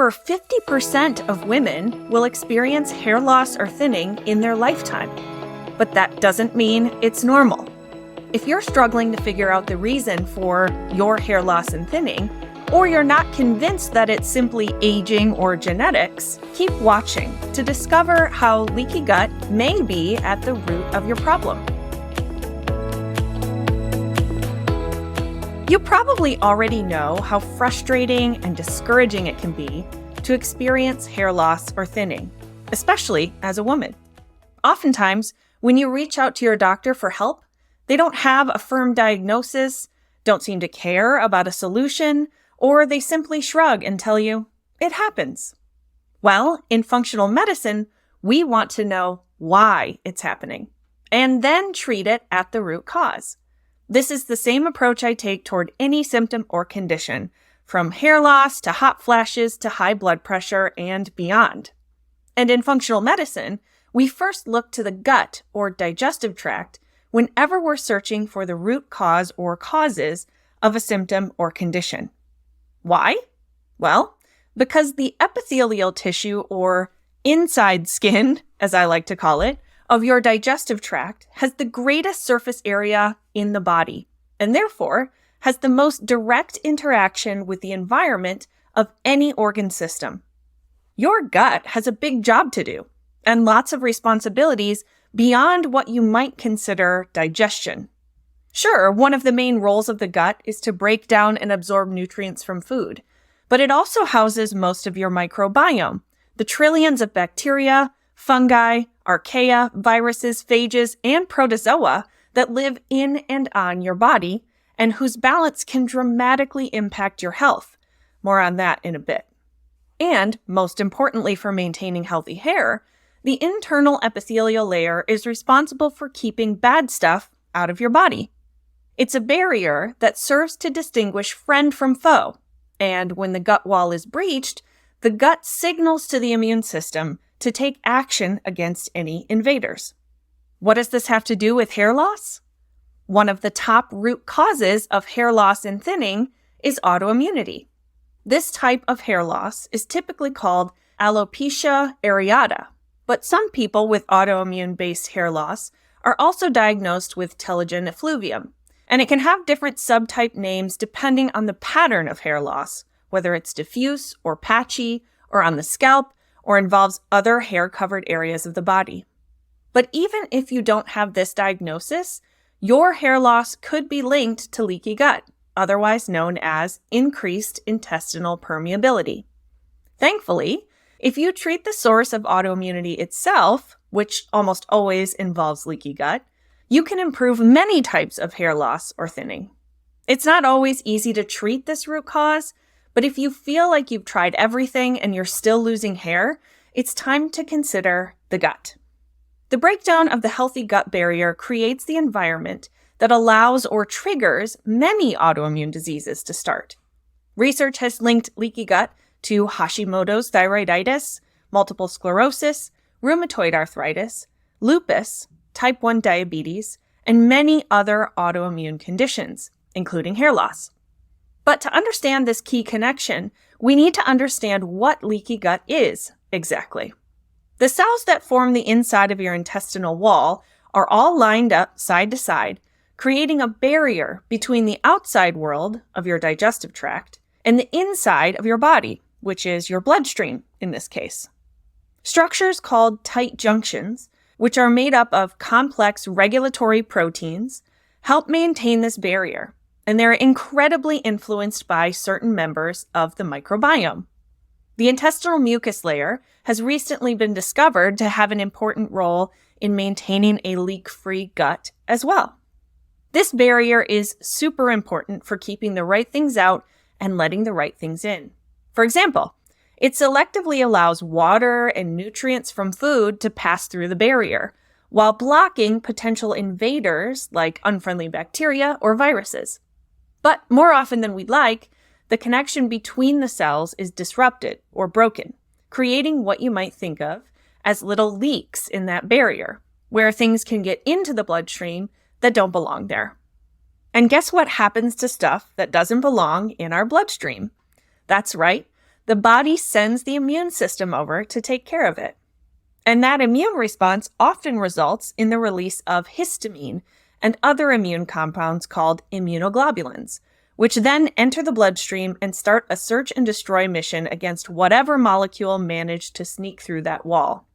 over 50% of women will experience hair loss or thinning in their lifetime. But that doesn't mean it's normal. If you're struggling to figure out the reason for your hair loss and thinning, or you're not convinced that it's simply aging or genetics, keep watching to discover how leaky gut may be at the root of your problem. You probably already know how frustrating and discouraging it can be to experience hair loss or thinning, especially as a woman. Oftentimes, when you reach out to your doctor for help, they don't have a firm diagnosis, don't seem to care about a solution, or they simply shrug and tell you, it happens. Well, in functional medicine, we want to know why it's happening, and then treat it at the root cause. This is the same approach I take toward any symptom or condition, from hair loss to hot flashes to high blood pressure and beyond. And in functional medicine, we first look to the gut or digestive tract whenever we're searching for the root cause or causes of a symptom or condition. Why? Well, because the epithelial tissue, or inside skin, as I like to call it, of your digestive tract has the greatest surface area in the body, and therefore has the most direct interaction with the environment of any organ system. Your gut has a big job to do, and lots of responsibilities beyond what you might consider digestion. Sure, one of the main roles of the gut is to break down and absorb nutrients from food, but it also houses most of your microbiome, the trillions of bacteria, fungi, archaea, viruses, phages, and protozoa that live in and on your body, and whose balance can dramatically impact your health. More on that in a bit. And, most importantly for maintaining healthy hair, the internal epithelial layer is responsible for keeping bad stuff out of your body. It's a barrier that serves to distinguish friend from foe, and when the gut wall is breached, the gut signals to the immune system to take action against any invaders. What does this have to do with hair loss? One of the top root causes of hair loss and thinning is autoimmunity. This type of hair loss is typically called alopecia areata, but some people with autoimmune-based hair loss are also diagnosed with telogen effluvium, and it can have different subtype names depending on the pattern of hair loss, whether it's diffuse or patchy or on the scalp, or involves other hair-covered areas of the body. But even if you don't have this diagnosis, your hair loss could be linked to leaky gut, otherwise known as increased intestinal permeability. Thankfully, if you treat the source of autoimmunity itself, which almost always involves leaky gut, you can improve many types of hair loss or thinning. It's not always easy to treat this root cause, but if you feel like you've tried everything and you're still losing hair, it's time to consider the gut. The breakdown of the healthy gut barrier creates the environment that allows or triggers many autoimmune diseases to start. Research has linked leaky gut to Hashimoto's thyroiditis, multiple sclerosis, rheumatoid arthritis, lupus, type 1 diabetes, and many other autoimmune conditions, including hair loss. But to understand this key connection, we need to understand what leaky gut is exactly. The cells that form the inside of your intestinal wall are all lined up side to side, creating a barrier between the outside world of your digestive tract and the inside of your body, which is your bloodstream in this case. Structures called tight junctions, which are made up of complex regulatory proteins, help maintain this barrier, and they're incredibly influenced by certain members of the microbiome. The intestinal mucus layer has recently been discovered to have an important role in maintaining a leak-free gut as well. This barrier is super important for keeping the right things out and letting the right things in. For example, it selectively allows water and nutrients from food to pass through the barrier, while blocking potential invaders like unfriendly bacteria or viruses. But more often than we'd like, the connection between the cells is disrupted or broken, creating what you might think of as little leaks in that barrier, where things can get into the bloodstream that don't belong there. And guess what happens to stuff that doesn't belong in our bloodstream? That's right, the body sends the immune system over to take care of it. And that immune response often results in the release of histamine and other immune compounds called immunoglobulins, which then enter the bloodstream and start a search and destroy mission against whatever molecule managed to sneak through that wall.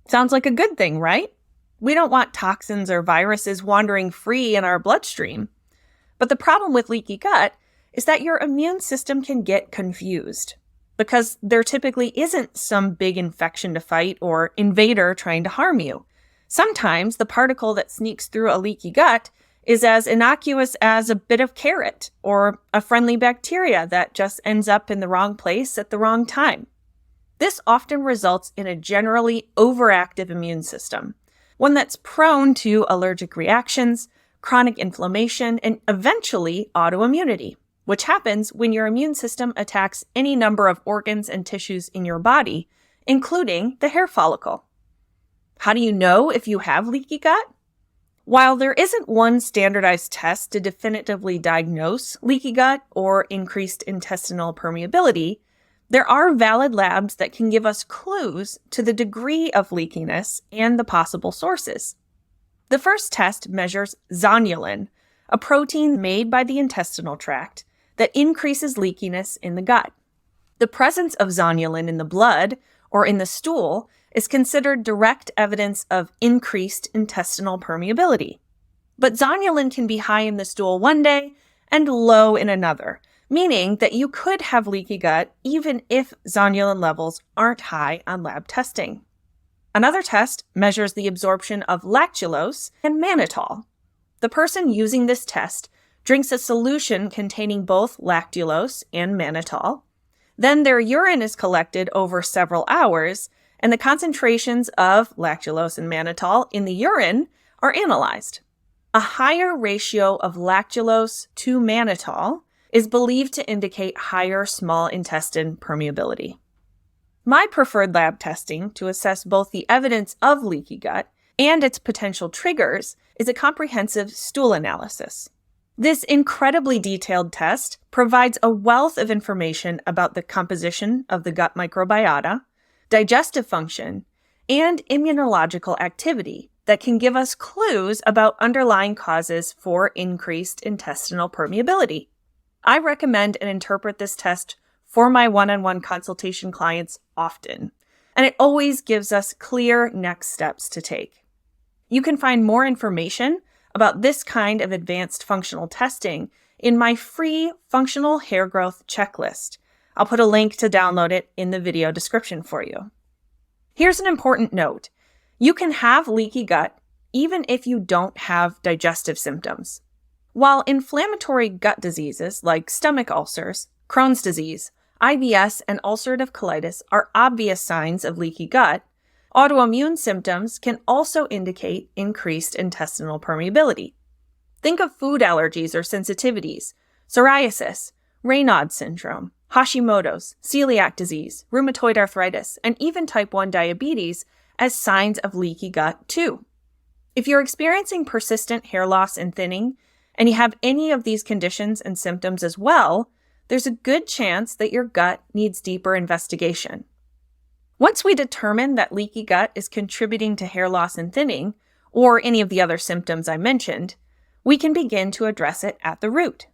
Sounds like a good thing, right? We don't want toxins or viruses wandering free in our bloodstream. But the problem with leaky gut is that your immune system can get confused because there typically isn't some big infection to fight or invader trying to harm you. Sometimes the particle that sneaks through a leaky gut is as innocuous as a bit of carrot or a friendly bacteria that just ends up in the wrong place at the wrong time. This often results in a generally overactive immune system, one that's prone to allergic reactions, chronic inflammation, and eventually autoimmunity, which happens when your immune system attacks any number of organs and tissues in your body, including the hair follicle. How do you know if you have leaky gut? While there isn't one standardized test to definitively diagnose leaky gut or increased intestinal permeability, there are valid labs that can give us clues to the degree of leakiness and the possible sources. The first test measures zonulin, a protein made by the intestinal tract that increases leakiness in the gut. The presence of zonulin in the blood or in the stool is considered direct evidence of increased intestinal permeability. But zonulin can be high in the stool one day and low in another, meaning that you could have leaky gut even if zonulin levels aren't high on lab testing. Another test measures the absorption of lactulose and mannitol. The person using this test drinks a solution containing both lactulose and mannitol. Then their urine is collected over several hours, and the concentrations of lactulose and mannitol in the urine are analyzed. A higher ratio of lactulose to mannitol is believed to indicate higher small intestine permeability. My preferred lab testing to assess both the evidence of leaky gut and its potential triggers is a comprehensive stool analysis. This incredibly detailed test provides a wealth of information about the composition of the gut microbiota, digestive function, and immunological activity that can give us clues about underlying causes for increased intestinal permeability. I recommend and interpret this test for my one-on-one consultation clients often, and it always gives us clear next steps to take. You can find more information about this kind of advanced functional testing in my free functional hair growth checklist. I'll put a link to download it in the video description for you. Here's an important note. You can have leaky gut even if you don't have digestive symptoms. While inflammatory gut diseases like stomach ulcers, Crohn's disease, IBS, and ulcerative colitis are obvious signs of leaky gut, autoimmune symptoms can also indicate increased intestinal permeability. Think of food allergies or sensitivities, psoriasis, Raynaud's syndrome, Hashimoto's, celiac disease, rheumatoid arthritis, and even type 1 diabetes as signs of leaky gut too. If you're experiencing persistent hair loss and thinning, and you have any of these conditions and symptoms as well, there's a good chance that your gut needs deeper investigation. Once we determine that leaky gut is contributing to hair loss and thinning, or any of the other symptoms I mentioned, we can begin to address it at the root.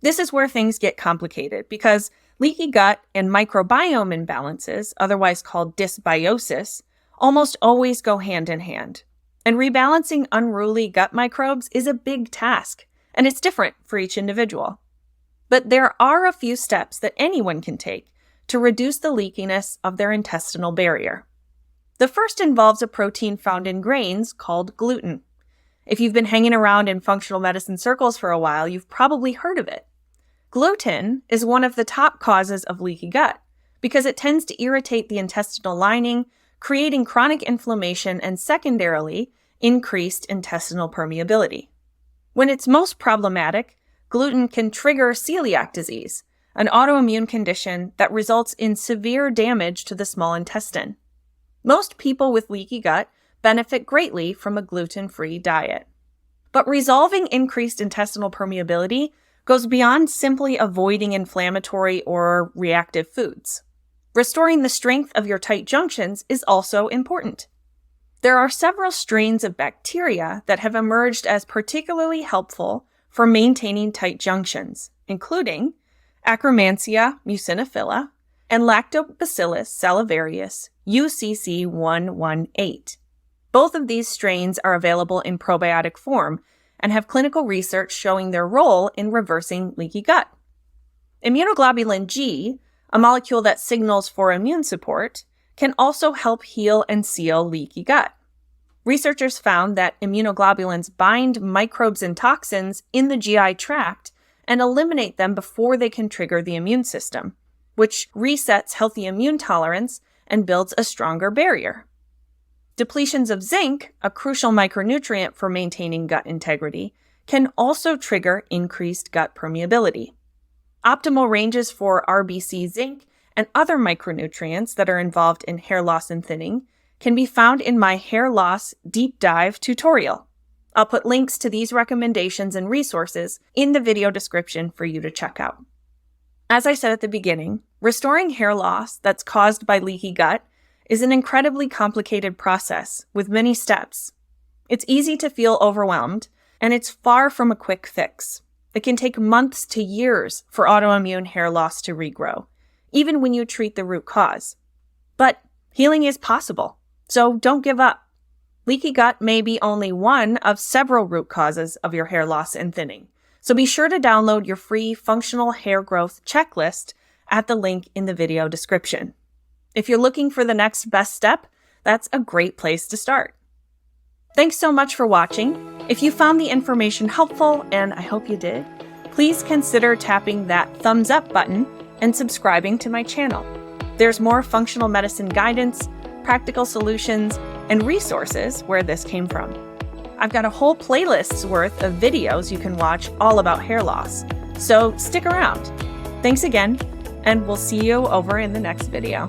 This is where things get complicated because leaky gut and microbiome imbalances, otherwise called dysbiosis, almost always go hand in hand. And rebalancing unruly gut microbes is a big task, and it's different for each individual. But there are a few steps that anyone can take to reduce the leakiness of their intestinal barrier. The first involves a protein found in grains called gluten. If you've been hanging around in functional medicine circles for a while, you've probably heard of it. Gluten is one of the top causes of leaky gut because it tends to irritate the intestinal lining, creating chronic inflammation and secondarily, increased intestinal permeability. When it's most problematic, gluten can trigger celiac disease, an autoimmune condition that results in severe damage to the small intestine. Most people with leaky gut benefit greatly from a gluten-free diet. But resolving increased intestinal permeability goes beyond simply avoiding inflammatory or reactive foods. Restoring the strength of your tight junctions is also important. There are several strains of bacteria that have emerged as particularly helpful for maintaining tight junctions, including Akkermansia muciniphila and Lactobacillus salivarius UCC118. Both of these strains are available in probiotic form and have clinical research showing their role in reversing leaky gut. Immunoglobulin G, a molecule that signals for immune support, can also help heal and seal leaky gut. Researchers found that immunoglobulins bind microbes and toxins in the GI tract and eliminate them before they can trigger the immune system, which resets healthy immune tolerance and builds a stronger barrier. Depletions of zinc, a crucial micronutrient for maintaining gut integrity, can also trigger increased gut permeability. Optimal ranges for RBC zinc and other micronutrients that are involved in hair loss and thinning can be found in my hair loss deep dive tutorial. I'll put links to these recommendations and resources in the video description for you to check out. As I said at the beginning, restoring hair loss that's caused by leaky gut is an incredibly complicated process with many steps. It's easy to feel overwhelmed, and it's far from a quick fix. It can take months to years for autoimmune hair loss to regrow, even when you treat the root cause. But healing is possible, so don't give up. Leaky gut may be only one of several root causes of your hair loss and thinning, so be sure to download your free functional hair growth checklist at the link in the video description. If you're looking for the next best step, that's a great place to start. Thanks so much for watching. If you found the information helpful, and I hope you did, please consider tapping that thumbs up button and subscribing to my channel. There's more functional medicine guidance, practical solutions, and resources where this came from. I've got a whole playlist's worth of videos you can watch all about hair loss, so stick around. Thanks again, and we'll see you over in the next video.